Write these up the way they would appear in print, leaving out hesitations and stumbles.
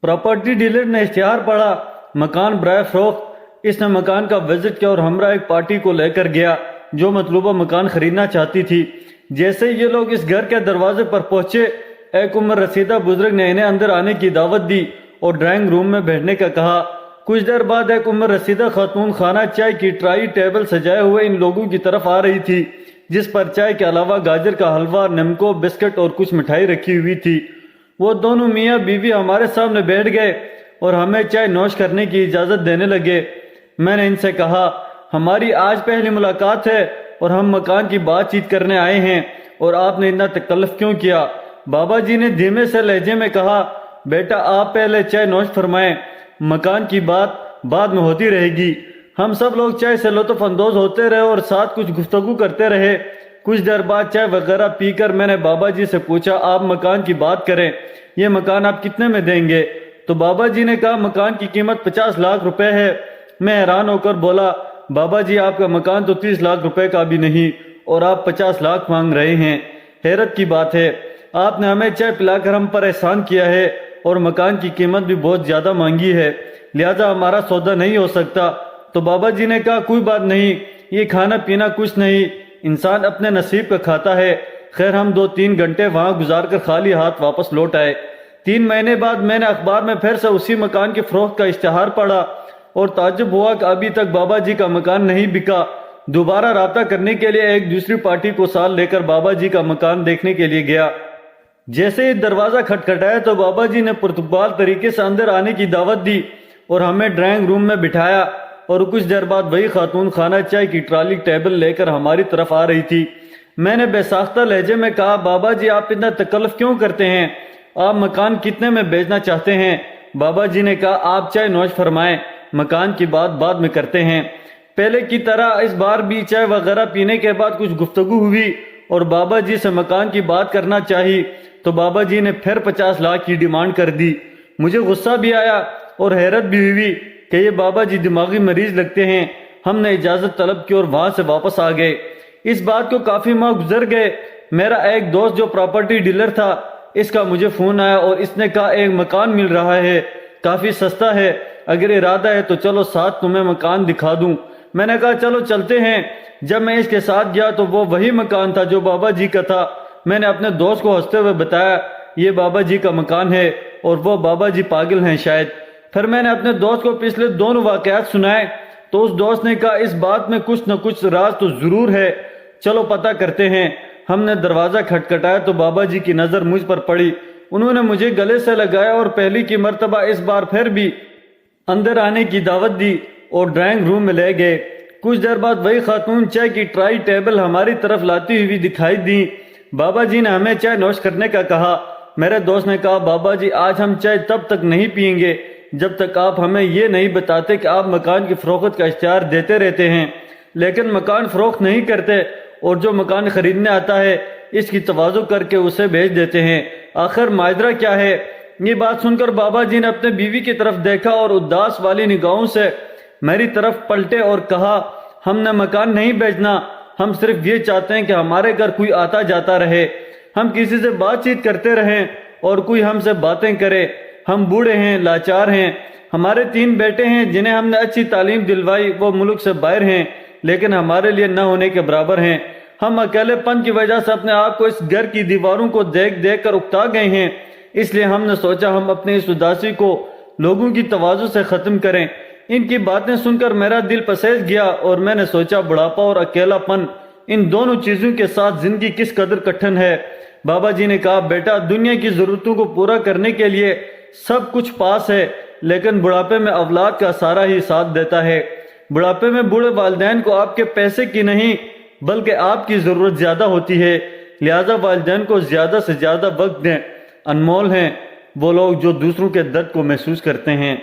Property dealer نے اشتہار پڑھا مکان برائے فروخت۔ اس نے مکان کا وزٹ کیا اور ہمراہ ایک پارٹی کو لے کر گیا جو مطلوبہ مکان خریدنا چاہتی تھی۔ جیسے یہ لوگ اس گھر کے دروازے پر پہنچے، ایک عمر رسیدہ بزرگ نے انہیں اندر آنے کی دعوت دی اور ڈرائنگ روم میں بیٹھنے کا کہا۔ کچھ دیر بعد ایک عمر رسیدہ خاتون خانہ چائے کی ٹرائی ٹیبل سجائے ہوئے ان لوگوں کی طرف آ رہی تھی، جس پر چائے کے علاوہ گاجر کا حلوہ، نمکو، بسکٹ اور کچھ مٹھائی رکھی ہوئی تھی۔ وہ دونوں میاں بیوی ہمارے سامنے بیٹھ گئے اور ہمیں چائے نوش کرنے کی اجازت دینے لگے۔ میں نے ان سے کہا، ہماری آج پہلی ملاقات ہے اور ہم مکان کی بات چیت کرنے آئے ہیں، اور آپ نے اتنا تکلف کیوں کیا؟ بابا جی نے دھیمے سے لہجے میں کہا، بیٹا آپ پہلے چائے نوش فرمائیں، مکان کی بات بعد میں ہوتی رہے گی۔ ہم سب لوگ چائے سے لطف اندوز ہوتے رہے اور ساتھ کچھ گفتگو کرتے رہے۔ کچھ دیر بعد چائے وغیرہ پی کر میں نے بابا جی سے پوچھا، آپ مکان کی بات کریں، یہ مکان آپ کتنے میں دیں گے؟ تو بابا جی نے کہا، مکان کی قیمت 50 لاکھ روپے ہے۔ میں حیران ہو کر بولا، بابا جی آپ کا مکان تو 30 لاکھ روپے کا بھی نہیں اور آپ 50 لاکھ مانگ رہے ہیں، حیرت کی بات ہے۔ آپ نے ہمیں چائے پلا کر ہم پر احسان کیا ہے اور مکان کی قیمت بھی بہت زیادہ مانگی ہے، لہذا ہمارا سودا نہیں ہو سکتا۔ تو بابا جی نے کہا، کوئی بات نہیں، یہ کھانا پینا کچھ نہیں، انسان اپنے نصیب کا کھاتا ہے۔ خیر ہم 2-3 گھنٹے وہاں گزار کر خالی ہاتھ واپس لوٹ آئے۔ 3 مہینے بعد میں نے اخبار میں پھر سے اسی مکان کی فروخت کا اشتہار پڑھا اور تعجب ہوا کہ ابھی تک بابا جی کا مکان نہیں بکا۔ دوبارہ رابطہ کرنے کے لیے ایک دوسری پارٹی کو ساتھ لے کر بابا جی کا مکان دیکھنے کے لیے گیا۔ جیسے ہی دروازہ کھٹکھٹایا تو بابا جی نے پرتگال طریقے سے اندر آنے کی دعوت دی اور ہمیں ڈرائنگ روم میں بٹھایا، اور کچھ دیر بعد وہی خاتون خانہ چائے کی ٹرالی ٹیبل لے کر ہماری طرف آ رہی تھی۔ میں نے بے ساختہ لہجے میں کہا، بابا جی آپ اتنا تکلف کیوں کرتے ہیں؟ آپ مکان کتنے میں بیچنا چاہتے ہیں؟ بابا جی نے کہا، آپ چائے نوش فرمائیں، مکان کی بات بعد میں کرتے ہیں۔ پہلے کی طرح اس بار بھی چائے وغیرہ پینے کے بعد کچھ گفتگو ہوئی اور بابا جی سے مکان کی بات کرنا چاہی تو بابا جی نے پھر 50 لاکھ کی ڈیمانڈ کر دی۔ مجھے غصہ بھی آیا اور حیرت بھی ہوئی کہ یہ بابا جی دماغی مریض لگتے ہیں۔ ہم نے اجازت طلب کی اور وہاں سے واپس آ گئے۔ اس بات کو کافی ماہ گزر گئے۔ میرا ایک دوست جو پراپرٹی ڈیلر تھا، اس کا مجھے فون آیا اور اس نے کہا، ایک مکان مل رہا ہے، کافی سستا ہے، اگر ارادہ ہے تو چلو ساتھ تمہیں مکان دکھا دوں۔ میں نے کہا چلو چلتے ہیں۔ جب میں اس کے ساتھ گیا تو وہ وہی مکان تھا جو بابا جی کا تھا۔ میں نے اپنے دوست کو ہنستے ہوئے بتایا، یہ بابا جی کا مکان ہے اور وہ بابا جی پاگل ہیں شاید۔ پھر میں نے اپنے دوست کو پچھلے دونوں واقعات سنائے تو اس دوست نے کہا، اس بات میں کچھ نہ کچھ راز تو ضرور ہے، چلو پتہ کرتے ہیں۔ ہم نے دروازہ کھٹکھٹایا تو بابا جی کی نظر مجھ پر پڑی۔ انہوں نے مجھے گلے سے لگایا اور پہلی کی مرتبہ اس بار پھر بھی اندر آنے کی دعوت دی اور ڈرائنگ روم میں لے گئے۔ کچھ دیر بعد وہی خاتون چائے کی ٹرائی ٹیبل ہماری طرف لاتی ہوئی دکھائی دی۔ بابا جی نے ہمیں چائے نوش کرنے کا کہا۔ میرے دوست نے کہا، بابا جی آج ہم چائے تب تک نہیں پئیں گے جب تک آپ ہمیں یہ نہیں بتاتے کہ آپ مکان کی فروخت کا اشتہار دیتے رہتے ہیں لیکن مکان فروخت نہیں کرتے، اور جو مکان خریدنے آتا ہے اس کی تواضع کر کے اسے بیچ دیتے ہیں، آخر ماجرا کیا ہے؟ یہ بات سن کر بابا جی نے اپنے بیوی کی طرف دیکھا اور اداس والی نگاہوں سے میری طرف پلٹے اور کہا، ہم نے مکان نہیں بیچنا، ہم صرف یہ چاہتے ہیں کہ ہمارے گھر کوئی آتا جاتا رہے، ہم کسی سے بات چیت کرتے رہیں اور کوئی ہم سے باتیں کرے۔ ہم بوڑھے ہیں، لاچار ہیں، ہمارے 3 بیٹے ہیں جنہیں ہم نے اچھی تعلیم دلوائی، وہ ملک سے باہر ہیں لیکن ہمارے لیے نہ ہونے کے برابر ہیں۔ ہم اکیلے پن کی وجہ سے اپنے آپ کو اس گھر کی دیواروں کو دیکھ دیکھ کر اکتا گئے ہیں، اس لیے ہم نے سوچا ہم اپنی اس اداسی کو لوگوں کی تواضع سے ختم کریں۔ ان کی باتیں سن کر میرا دل پسیج گیا اور میں نے سوچا بڑھاپا اور اکیلا پن، ان دونوں چیزوں کے ساتھ زندگی کس قدر کٹھن ہے۔ بابا جی نے کہا، بیٹا دنیا کی ضرورتوں کو پورا کرنے کے لیے سب کچھ پاس ہے لیکن بڑھاپے میں اولاد کا سارا ہی ساتھ دیتا ہے۔ بڑھاپے میں بوڑھے والدین کو آپ کے پیسے کی نہیں بلکہ آپ کی ضرورت زیادہ ہوتی ہے، لہذا والدین کو زیادہ سے زیادہ وقت دیں۔ انمول ہیں وہ لوگ جو دوسروں کے درد کو محسوس کرتے ہیں۔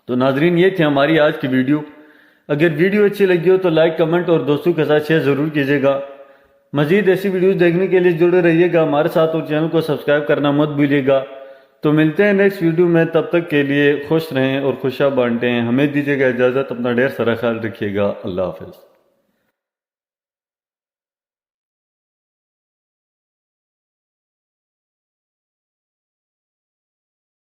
تو ناظرین، یہ تھی ہماری آج کی ویڈیو۔ اگر ویڈیو اچھی لگی ہو تو لائک، کمنٹ اور دوستوں کے ساتھ شیئر ضرور کیجیے گا۔ مزید ایسی ویڈیوز دیکھنے کے لیے جڑے رہیے گا ہمارے ساتھ اور چینل کو سبسکرائب کرنا مت بھولیے گا۔ تو ملتے ہیں نیکسٹ ویڈیو میں، تب تک کے لیے خوش رہیں اور خوشیاں بانٹیں۔ ہمیں دیجیے گا اجازت، اپنا ڈھیر سارا خیال رکھیے گا۔ اللہ حافظ۔